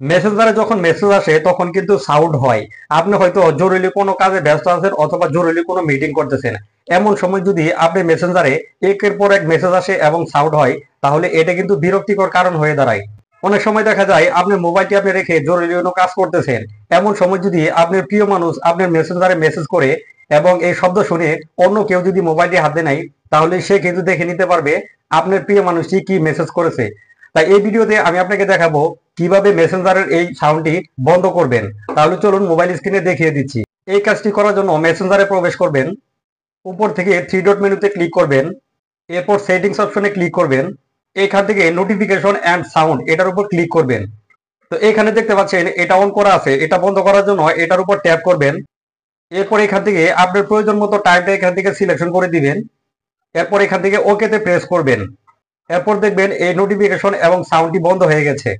মেসেঞ্জারে যখন মেসেজ আসে তখন কিন্তু সাউন্ড হয়। আপনি হয়তো জরুরি কোনো কাজে ব্যস্ত আছেন অথবা জরুরি কোনো মিটিং করতেছেন। এমন সময় যদি আপনি মেসেঞ্জারে একের পর এক মেসেজ আসে এবং সাউন্ড হয়, তাহলে এটা কিন্তু বিরক্তিকর কারণ হয়ে দাঁড়ায়। অনেক সময় দেখা যায় আপনি মোবাইলটি আপনি রেখে জরুরি কোনো কাজ করতেছেন, এমন সময় যদি আপনার প্রিয় মানুষ আপনার মেসেঞ্জারে মেসেজ করে এবং এই শব্দ শুনে অন্য কেউ যদি মোবাইলটি হাতে নেয়, তাহলে সে কিন্তু দেখে নিতে পারবে আপনার প্রিয় মানুষটি কি মেসেজ করেছে। তাই এই ভিডিওতে আমি আপনাকে দেখাবো কিভাবে মেসেঞ্জারের এই সাউন্ডটি বন্ধ করবেন। তাহলে চলুন মোবাইল স্ক্রিনে দেখিয়ে দিচ্ছি। এই কাজটি করার জন্য মেসেঞ্জারে প্রবেশ করবেন, উপর থেকে থ্রি ডট মেনুতে ক্লিক করবেন, এরপর সেটিংস অপশনে ক্লিক করবেন, এখান থেকে নোটিফিকেশন অ্যান্ড সাউন্ড এটার উপর ক্লিক করবেন। তো এখানে দেখতে পাচ্ছেন এটা অন করা আছে, এটা বন্ধ করার জন্য এটার উপর ট্যাপ করবেন। এরপর এখান থেকে আপনার প্রয়োজন মতো টাইমটা এখান থেকে সিলেকশন করে দিবেন। এরপর এখান থেকে ওকেতে প্রেস করবেন। এরপর দেখবেন এই নোটিফিকেশন এবং সাউন্ডটি বন্ধ হয়ে গেছে।